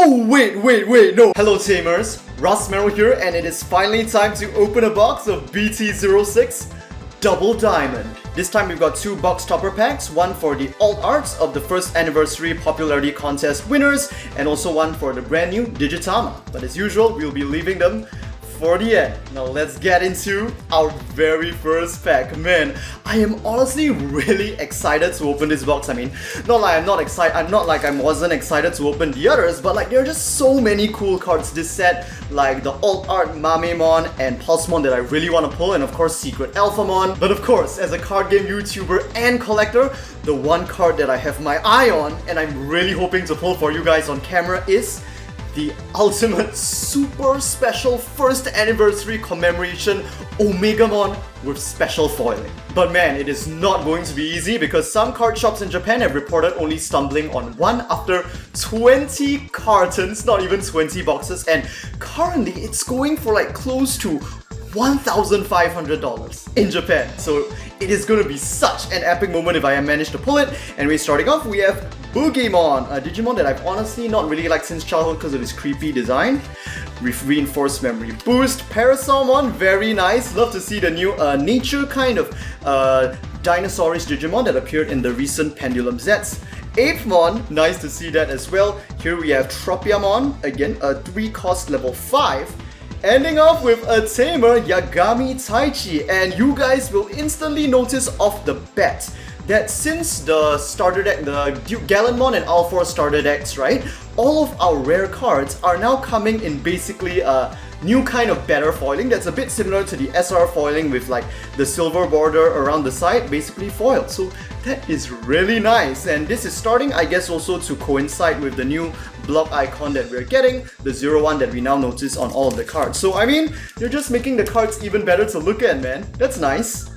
Oh wait, no. Hello Tamers, Rosmero here, and it is finally time to open a box of BT-06 Double Diamond. This time we've got two box topper packs, one for the alt arts of the first anniversary popularity contest winners, and also one for the brand new Digitamon. But as usual, we'll be leaving them for the end. Now let's get into our very first pack. Man, I am honestly really excited to open this box. I mean, not like I wasn't excited to open the others, but like there are just so many cool cards this set, like the alt art Mamemon and Pulsemon that I really want to pull, and of course Secret Alphamon. But of course, as a card game YouTuber and collector, the one card that I have my eye on and I'm really hoping to pull for you guys on camera is the ultimate super special first anniversary commemoration OMEGAMON with special foiling. But man, it is not going to be easy because some card shops in Japan have reported only stumbling on one after 20 cartons, not even 20 boxes, and currently it's going for like close to $1,500 in Japan. So it is going to be such an epic moment if I manage to pull it. And we're starting off, we have Agumon, a Digimon that I've honestly not really liked since childhood because of his creepy design. Reinforced memory boost. Parasaurmon, very nice. Love to see the new nature kind of dinosaurish Digimon that appeared in the recent Pendulum Zets. Apemon, nice to see that as well. Here we have Tropiamon, again a 3-cost level 5. Ending off with a tamer, Yagami Taichi, and you guys will instantly notice off the bat that since the starter deck, the Gallanmon and Alpha starter decks, right, all of our rare cards are now coming in basically a new kind of better foiling that's a bit similar to the SR foiling with like the silver border around the side, basically foiled. So that is really nice, and this is starting, I guess, also to coincide with the new block icon that we're getting, the 01 that we now notice on all of the cards. So I mean, they're just making the cards even better to look at, man. That's nice.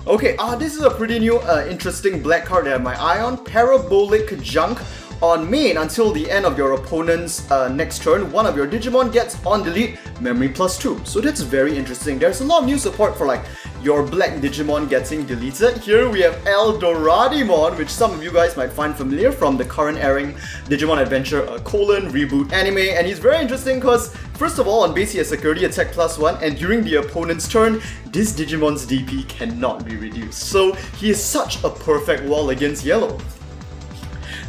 Okay, this is a pretty new, interesting black card that I have my eye on. Parabolic Junk. On main, until the end of your opponent's next turn, one of your Digimon gets on delete memory +2. So that's very interesting. There's a lot of new support for like your black Digimon getting deleted. Here we have Eldoradimon, which some of you guys might find familiar from the current airing Digimon Adventure reboot anime. And he's very interesting because first of all, on base he has security attack +1, and during the opponent's turn, this Digimon's DP cannot be reduced. So he is such a perfect wall against yellow.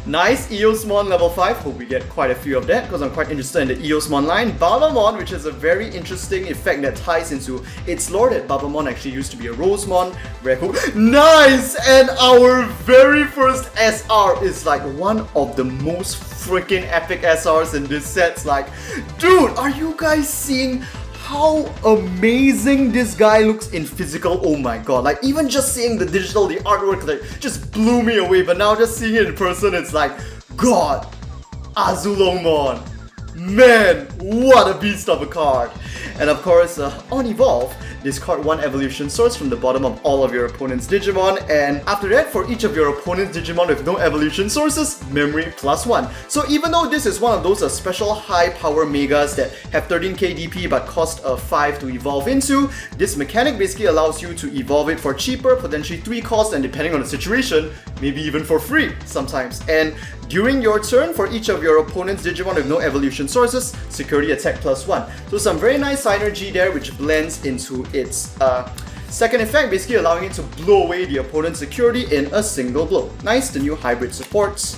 Nice, Eosmon level 5, hope we get quite a few of that because I'm quite interested in the Eosmon line. Babamon, which is a very interesting effect that ties into its lore that Babamon actually used to be a Rosemon. Very cool. Nice! And our very first SR is like one of the most freaking epic SRs in this set. Like, dude, are you guys seeing how amazing this guy looks in physical? Oh my god, like even just seeing the digital, the artwork, like just blew me away, but now just seeing it in person, it's like, god, Azulongmon, man, what a beast of a card. And of course, on Evolve, discard one evolution source from the bottom of all of your opponent's Digimon, and after that, for each of your opponent's Digimon with no evolution sources, memory +1. So even though this is one of those special high power megas that have 13k DP but cost 5 to evolve into, this mechanic basically allows you to evolve it for cheaper, potentially 3 costs, and depending on the situation, maybe even for free sometimes. And during your turn, for each of your opponent's Digimon with no evolution sources, security attack +1. So some very nice synergy there which blends into its second effect, basically allowing it to blow away the opponent's security in a single blow. Nice, the new hybrid supports.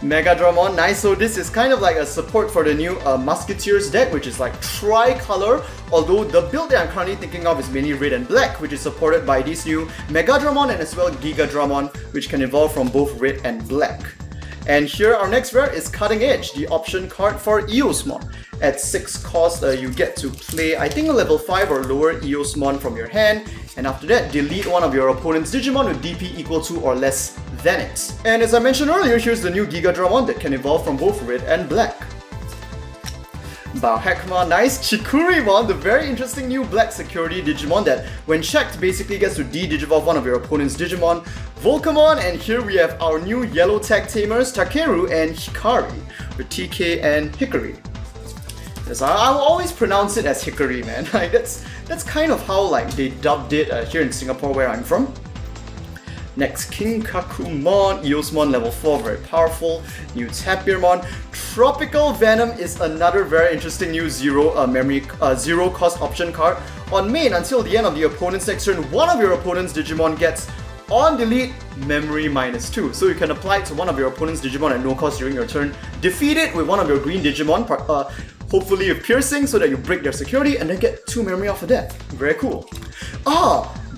Megadramon, nice. So this is kind of like a support for the new Musketeers deck, which is like tri-color, although the build that I'm currently thinking of is mainly red and black, which is supported by these new Megadramon and as well Gigadramon, which can evolve from both red and black. And here our next rare is Cutting Edge, the option card for Eosmon. At 6 cost, you get to play, I think, a level 5 or lower Eosmon from your hand, and after that, delete one of your opponent's Digimon with DP equal to or less than it. And as I mentioned earlier, here's the new Gigadramon that can evolve from both red and black. Bauhekmon, nice. Chikurimon, the very interesting new black security Digimon that, when checked, basically gets to de-digivolve one of your opponent's Digimon. Volcamon, and here we have our new yellow tag tamers, Takeru and Hikari, with TK and Hikari. Yes, I will always pronounce it as Hickory, man. Like that's kind of how like they dubbed it here in Singapore where I'm from. Next, Gankoomon, Eosmon level 4, very powerful. New Tapirmon. Tropical Venom is another very interesting new zero cost option card. On main, until the end of the opponent's next turn, one of your opponent's Digimon gets on delete memory -2. So you can apply it to one of your opponent's Digimon at no cost during your turn. Defeat it with one of your green Digimon, hopefully with piercing so that you break their security and then get 2 memory off of that. Very cool.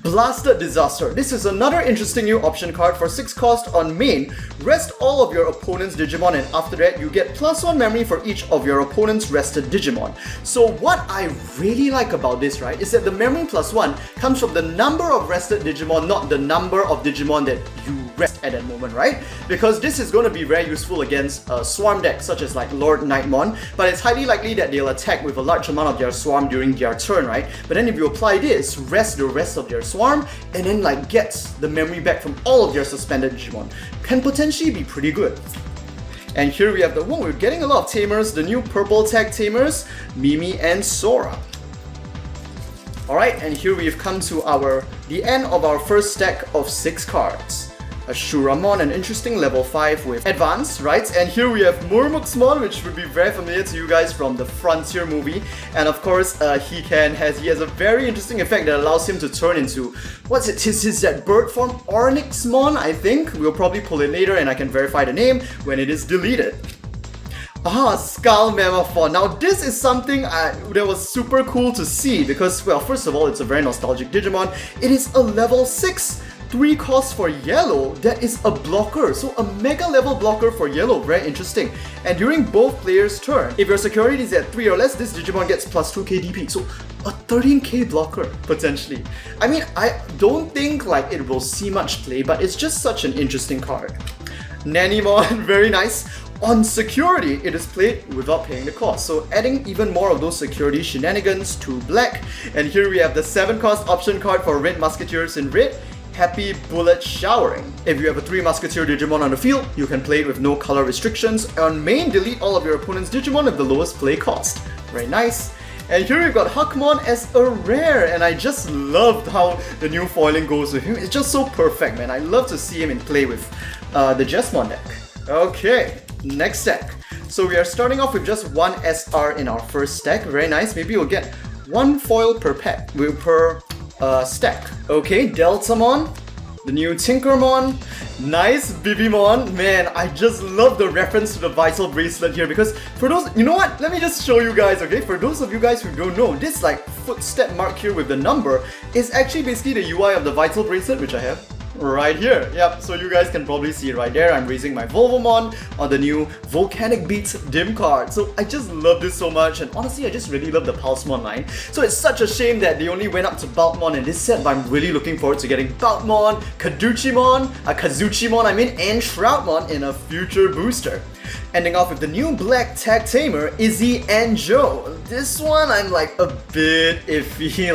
Blasted Disaster. This is another interesting new option card for 6 cost on main. Rest all of your opponent's Digimon and after that you get +1 memory for each of your opponent's rested Digimon. So what I really like about this, right, is that the memory +1 comes from the number of rested Digimon, not the number of Digimon that you rest at that moment, right? Because this is going to be very useful against swarm decks such as like Lord Nightmon, but it's highly likely that they'll attack with a large amount of their swarm during their turn, right? But then if you apply this, rest the rest of their swarm and then like gets the memory back from all of their suspended Digimon, can potentially be pretty good. And here we have we're getting a lot of tamers, the new purple tag tamers, Mimi and Sora. Alright, and here we've come to the end of our first stack of 6 cards. Ashuramon, an interesting level 5 with Advance, right? And here we have Murmuxmon, which would be very familiar to you guys from the Frontier movie. And of course, he has a very interesting effect that allows him to turn into, is that bird form? Ornixmon, I think? We'll probably pull it later and I can verify the name when it is deleted. Skull Mammophon. Now this is something that was super cool to see because, well, first of all, it's a very nostalgic Digimon. It is a level 6 3 cost for yellow that is a blocker. So a mega level blocker for yellow, very interesting. And during both players' turn, if your security is at 3 or less, this Digimon gets +2k DP. So a 13k blocker, potentially. I mean, I don't think like it will see much play, but it's just such an interesting card. Nanimon, very nice. On security, it is played without paying the cost, so adding even more of those security shenanigans to black. And here we have the 7 cost option card for Red Musketeers in red. Happy Bullet Showering. If you have a 3 Musketeer Digimon on the field, you can play it with no color restrictions. On main, delete all of your opponent's Digimon at the lowest play cost. Very nice. And here we've got Agumon as a rare, and I just loved how the new foiling goes with him. It's just so perfect, man. I love to see him in play with the Jesmon deck. Okay, next stack. So we are starting off with just 1 SR in our first stack. Very nice. Maybe we'll get 1 foil per pack, per stack. Okay, Deltamon, the new Tinkermon, nice Bibimon. Man, I just love the reference to the Vital Bracelet here because for those, you know what? Let me just show you guys, okay? For those of you guys who don't know, this like footstep mark here with the number is actually basically the UI of the Vital Bracelet, which I have right here. Yep, so you guys can probably see it right there. I'm raising my Volvomon on the new Volcanic Beats Dim card. So I just love this so much, and honestly I just really love the Pulsemon line. So it's such a shame that they only went up to Bulkmon in this set, but I'm really looking forward to getting Bulkmon, Kazuchimon, and Shroudmon in a future booster. Ending off with the new black tag tamer, Izzy and Joe. This one I'm like a bit iffy,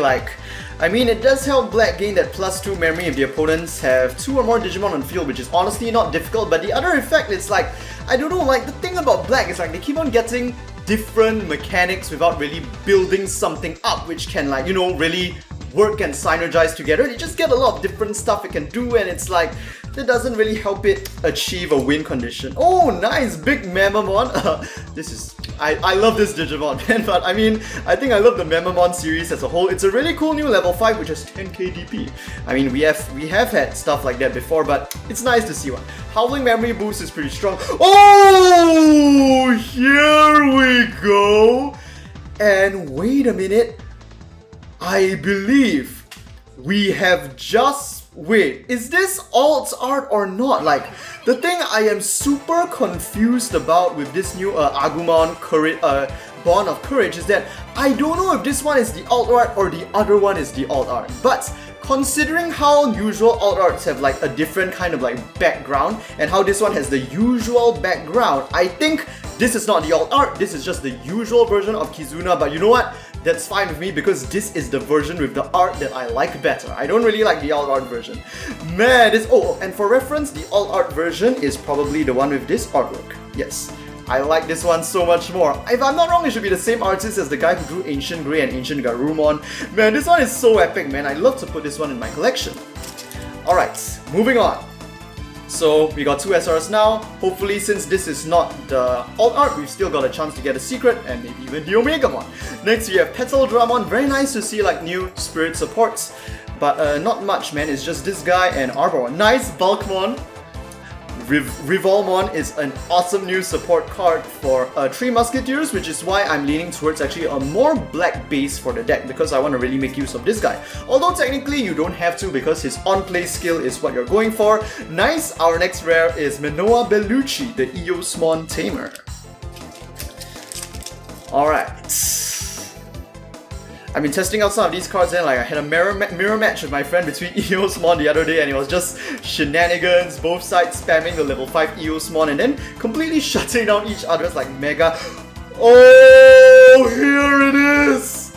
I mean, it does help black gain that +2 memory if the opponents have 2 or more Digimon on field, which is honestly not difficult, but the other effect is like, I don't know, like the thing about black is like they keep on getting different mechanics without really building something up, which can like, you know, really work and synergize together. You just get a lot of different stuff it can do, and it's like, that doesn't really help it achieve a win condition. Oh, nice! Big Mamamon! I love this Digimon, man, but I mean, I think I love the Mamamon series as a whole. It's a really cool new level 5 which has 10k DP. I mean, we have had stuff like that before, but it's nice to see one. Howling Memory Boost is pretty strong. Oh! Here we go! And wait a minute. I believe we have just... Wait, is this alt art or not? Like, the thing I am super confused about with this new Agumon Bond of Courage is that I don't know if this one is the alt art or the other one is the alt art. But considering how usual alt arts have like a different kind of like background and how this one has the usual background, I think this is not the alt art, this is just the usual version of Kizuna. But you know what? That's fine with me because this is the version with the art that I like better. I don't really like the alt art version. Man, this... Oh, and for reference, the alt art version is probably the one with this artwork. Yes, I like this one so much more. If I'm not wrong, it should be the same artist as the guy who drew Ancient Grey and Ancient Garurumon. Man, this one is so epic, man. I love to put this one in my collection. Alright, moving on. So we got 2 SRs now. Hopefully, since this is not the alt art, we've still got a chance to get a secret and maybe even the OMEGAMON. Next we have Petaldramon. Very nice to see like new spirit supports. But not much, man. It's just this guy and Arbor. Nice Bulkmon. Revolmon is an awesome new support card for Three Musketeers, which is why I'm leaning towards actually a more black base for the deck, because I want to really make use of this guy. Although technically you don't have to, because his on-play skill is what you're going for. Nice, our next rare is Menoa Bellucci, the Eosmon Tamer. Alright. I've been testing out some of these cards and like I had a mirror match with my friend between Eosmon the other day, and it was just shenanigans, both sides spamming the level 5 Eosmon and then completely shutting down each other's like mega. Oh, here it is!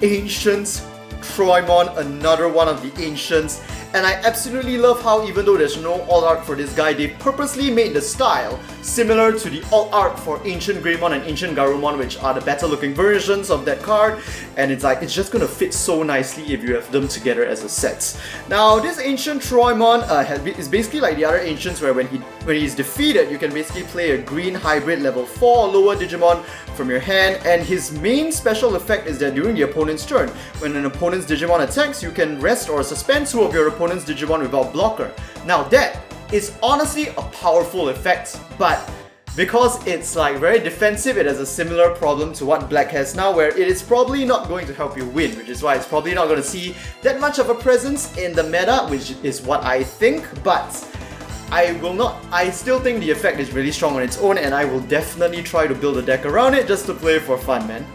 AncientTroymon, another one of the Ancients. And I absolutely love how, even though there's no alt art for this guy, they purposely made the style similar to the alt art for Ancient Greymon and Ancient Garumon, which are the better looking versions of that card. And it's like, it's just gonna fit so nicely if you have them together as a set. Now, this AncientTroymon is basically like the other Ancients, where when he's defeated, you can basically play a green hybrid level 4 lower Digimon from your hand, and his main special effect is that during the opponent's turn, when an opponent's Digimon attacks, you can rest or suspend 2 of your opponent's Digimon without blocker. Now that is honestly a powerful effect, but because it's like very defensive, it has a similar problem to what Black has now, where it is probably not going to help you win, which is why it's probably not going to see that much of a presence in the meta, which is what I think, but I still think the effect is really strong on its own, and I will definitely try to build a deck around it just to play for fun, man.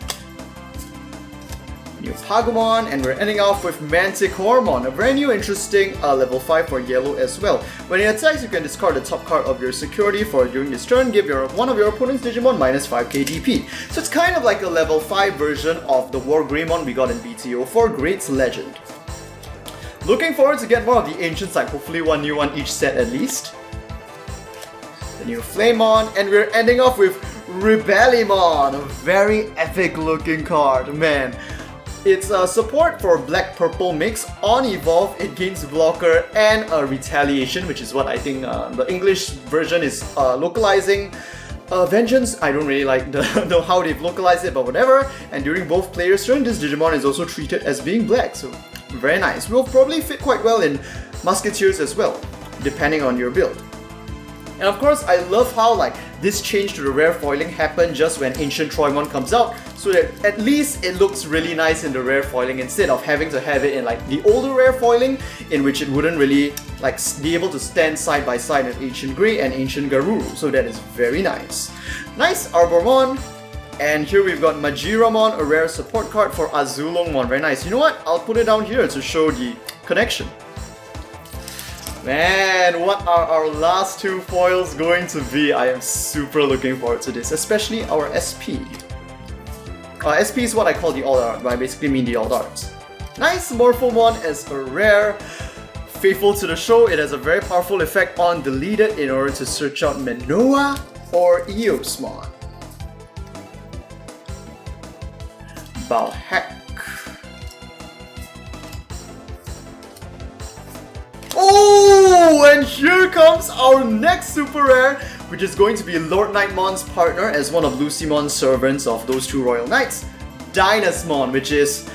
New Agumon, and we're ending off with Manticoremon, a very new interesting level 5 for yellow as well. When it attacks, you can discard the top card of your security for during this turn, give one of your opponent's Digimon minus 5k DP. So it's kind of like a level 5 version of the War Greymon we got in BT-04 Great's Legend. Looking forward to get more of the Ancients, like hopefully one new one each set at least. The new Flamemon, and we're ending off with Rebellimon, a very epic looking card, man. It's a support for black-purple mix. On evolve, it gains blocker and a retaliation, which is what I think the English version is localizing. Vengeance, I don't really like know how they've localized it, but whatever. And during both players' turn, this Digimon is also treated as being black, so very nice. Will probably fit quite well in Musketeers as well, depending on your build. And of course, I love how like this change to the rare foiling happened just when AncientTroymon comes out, so that at least it looks really nice in the rare foiling instead of having to have it in like the older rare foiling, in which it wouldn't really like be able to stand side by side with Ancient Grey and Ancient Garuru. So that is very nice. Nice Arbormon. And here we've got Majiramon, a rare support card for Azulongmon. Very nice. You know what? I'll put it down here to show the connection. Man, what are our last 2 foils going to be? I am super looking forward to this, especially our SP. SP is what I call the alt art, but I basically mean the alt art. Nice Morphomon as a rare. Faithful to the show, it has a very powerful effect on deleted in order to search out Menoa or Eosmon. Balhack. Oh, and here comes our next super rare, which is going to be Lord Nightmon's partner as one of Lucimon's servants of those 2 Royal Knights, Dynasmon, which is...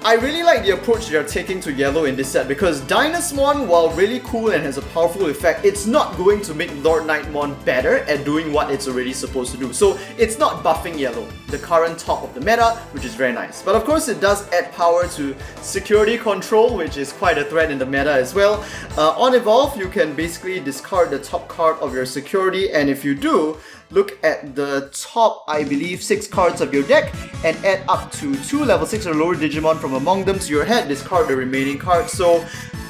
I really like the approach they are taking to yellow in this set, because Dynasmon, while really cool and has a powerful effect, it's not going to make Lord Nightmon better at doing what it's already supposed to do. So it's not buffing yellow, the current top of the meta, which is very nice. But of course it does add power to security control, which is quite a threat in the meta as well. On evolve, you can basically discard the top card of your security, and if you do, look at the top, I believe, 6 cards of your deck and add up to 2 level 6 or lower Digimon from among them to your hand, discard the remaining cards. So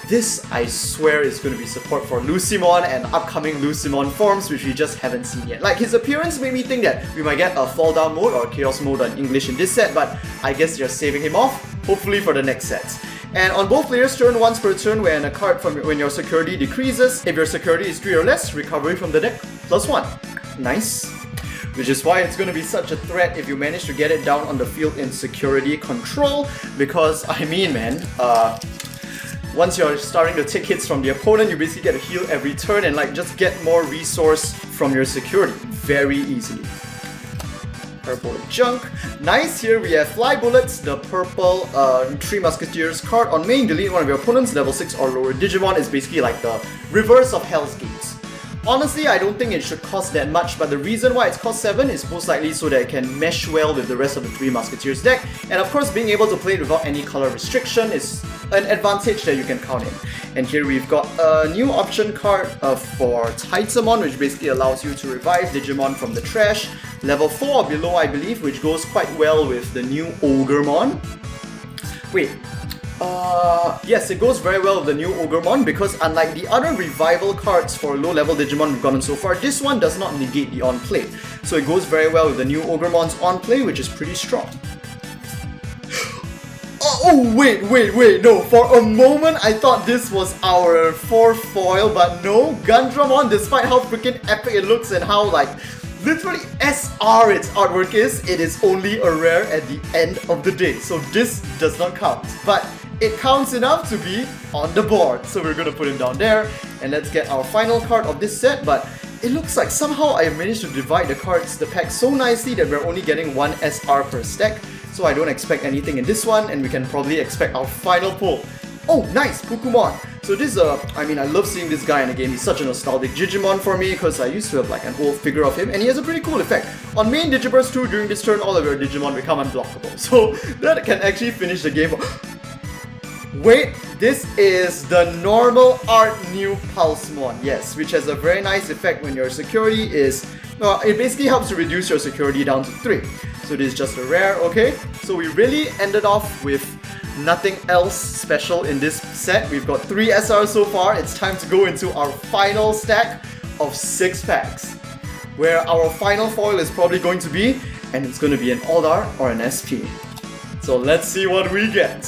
this, I swear, is going to be support for Lucimon and upcoming Lucimon forms, which we just haven't seen yet. Like, his appearance made me think that we might get a fall down mode or chaos mode in English in this set, but I guess they're saving him off, hopefully for the next set. And on both players' turn, once per turn, when a card when your security decreases, if your security is 3 or less, recovery from the deck +1. Nice. Which is why it's going to be such a threat if you manage to get it down on the field in security control, because I mean, man, once you're starting to take hits from the opponent, you basically get a heal every turn and like just get more resource from your security very easily. Purple junk. Nice, here we have Fly Bullets, the purple Three Musketeers card. On main, delete one of your opponent's level 6 or lower Digimon. Is basically like the reverse of Hell's Gates. Honestly, I don't think it should cost that much, but the reason why it's cost 7 is most likely so that it can mesh well with the rest of the Three Musketeers deck. And of course, being able to play it without any color restriction is an advantage that you can count in. And here we've got a new option card for Titamon, which basically allows you to revive Digimon from the trash. Level 4 or below, I believe, which goes quite well with the new Agumon. Wait. Yes, it goes very well with the new Agumon because unlike the other revival cards for low-level Digimon we've gotten so far, this one does not negate the on-play. So it goes very well with the new Agumon's on-play, which is pretty strong. Oh, wait, no, for a moment I thought this was our 4th foil, but no, Gundramon, despite how freaking epic it looks and how like literally SR its artwork is, it is only a rare at the end of the day, so this does not count. But it counts enough to be on the board, so we're gonna put him down there, and let's get our final card of this set. But it looks like somehow I managed to divide the pack so nicely that we're only getting 1 SR per stack, so I don't expect anything in this one, and we can probably expect our final pull. Oh, nice! Gankoomon! So this is I mean, I love seeing this guy in the game. He's such a nostalgic Digimon for me because I used to have like an old figure of him, and he has a pretty cool effect. On main Digiburst 2, during this turn, all of your Digimon become unblockable. So that can actually finish the game. Wait, this is the normal art new Pulsemon, yes, which has a very nice effect when your security is, it basically helps to reduce your security down to 3. So this is just a rare, okay? So we really ended off with nothing else special in this set. We've got 3 SRs so far. It's time to go into our final stack of 6 packs, where our final foil is probably going to be, and it's going to be an Aldar or an SP. So let's see what we get.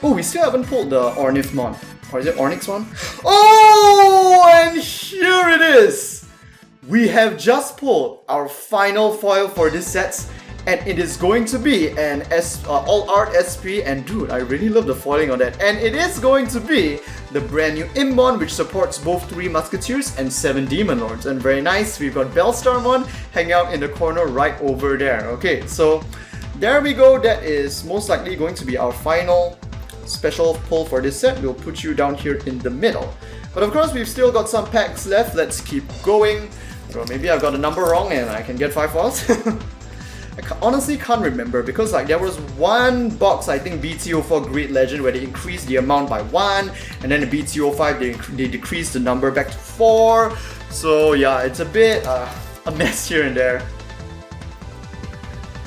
Oh, we still haven't pulled the Ornithmon. Or is it Onyxmon? Oh, and here it is! We have just pulled our final foil for this set, and it is going to be an All Art SP, and dude, I really love the foiling on that. And it is going to be the brand new Immon, which supports both 3 Musketeers and 7 Demon Lords. And very nice, we've got BelleStarmon hanging out in the corner right over there. Okay, so there we go. That is most likely going to be our final special pull for this set. We'll put you down here in the middle. But of course, we've still got some packs left. Let's keep going. Or maybe I've got a number wrong and I can get 5 foils. I honestly can't remember because like there was one box, I think BT-04 Great Legend, where they increased the amount by 1, and then the BT-05 they decreased the number back to 4. So yeah, it's a bit a mess here and there.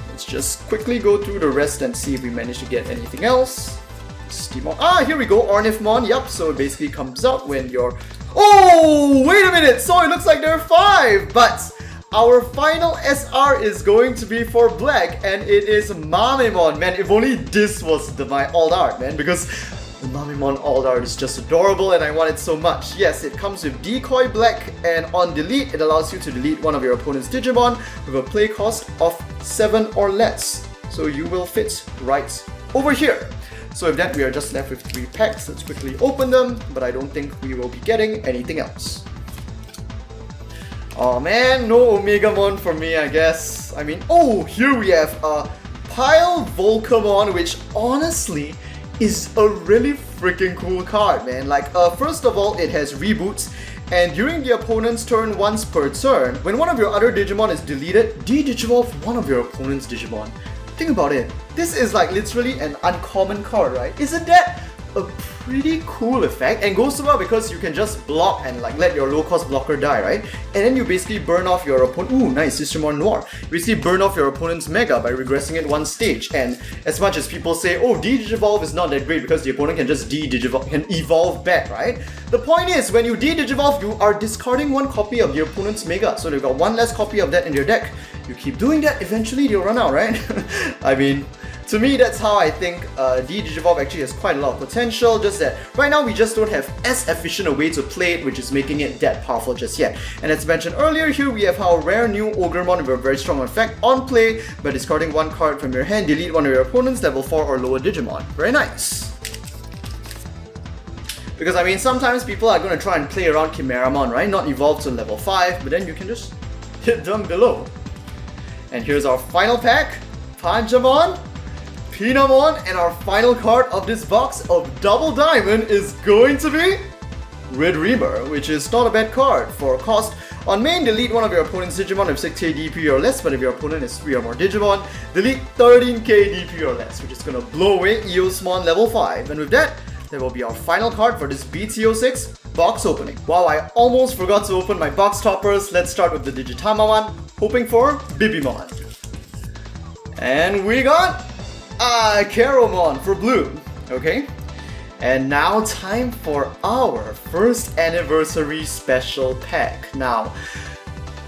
Let's just quickly go through the rest and see if we manage to get anything else. Steamon. Ah, here we go, Ornithmon. Yup, so it basically comes out when you're... Oh, wait a minute! So it looks like there are 5, but our final SR is going to be for black, and it is Mamemon. Man, if only this was my alt art, man, because the Mamemon alt art is just adorable and I want it so much. Yes, it comes with Decoy Black, and on delete, it allows you to delete one of your opponent's Digimon with a play cost of 7 or less. So you will fit right over here. So with that, we are just left with 3 packs. Let's quickly open them, but I don't think we will be getting anything else. Oh man, no OMEGAMON for me, I guess. I mean, oh, here we have a Pile Volcamon, which honestly is a really freaking cool card, man. Like, first of all, it has reboots, and during the opponent's turn once per turn, when one of your other Digimon is deleted, de-digivolve one of your opponent's Digimon. Think about it. This is like literally an uncommon card, right? Isn't that a pretty cool effect? And goes so well because you can just block and like let your low-cost blocker die, right? And then you basically burn off your opponent. Ooh, nice, Digimon Noir. You basically burn off your opponent's Mega by regressing it 1 stage. And as much as people say, oh, de-digivolve is not that great because the opponent can just de-digivolve, can evolve back, right? The point is, when you de-digivolve, you are discarding 1 copy of your opponent's Mega. So they've got 1 less copy of that in their deck. You keep doing that, eventually they'll run out, right? I mean, to me, that's how I think de-digivolve actually has quite a lot of potential, just that right now we just don't have as efficient a way to play it, which is making it that powerful just yet. And as mentioned earlier, here we have our rare new Agumon with a very strong effect on play. By discarding 1 card from your hand, delete one of your opponent's level 4 or lower Digimon. Very nice. Because I mean, sometimes people are going to try and play around Chimeramon, right? Not evolve to level 5, but then you can just hit them below. And here's our final pack, Panchamon, Pinamon, and our final card of this box of Double Diamond is going to be Red Reamer, which is not a bad card. For cost, on main, delete one of your opponent's Digimon with 6k DP or less, but if your opponent is 3 or more Digimon, delete 13k DP or less, which is gonna blow away Eosmon level 5. And with that, that will be our final card for this BT-06 box opening. Wow, I almost forgot to open my box toppers. Let's start with the Digitamon, hoping for Bibimon. And we got Caromon for blue. Okay. And now time for our first anniversary special pack. Now,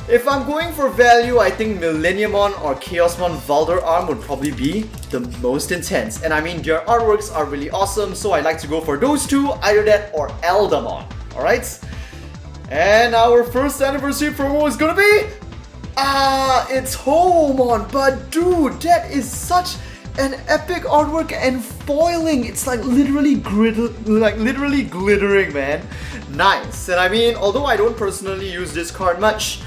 if I'm going for value, I think Millenniumon or Chaosmon Valderarm would probably be the most intense. And I mean, their artworks are really awesome, so I like to go for those two, either that or Eldamon. Alright? And our first anniversary promo is gonna be... it's Homon, but dude, that is such an epic artwork and foiling. It's like literally glittering, man. Nice. And I mean, although I don't personally use this card much,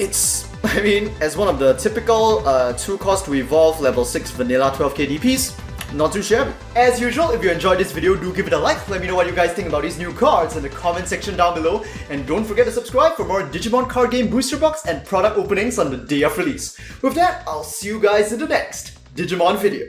it's, I mean, as one of the typical 2 cost to evolve level 6 vanilla 12k DPs, not too shabby. As usual, if you enjoyed this video, do give it a like. Let me know what you guys think about these new cards in the comment section down below. And don't forget to subscribe for more Digimon Card Game booster box and product openings on the day of release. With that, I'll see you guys in the next Digimon video.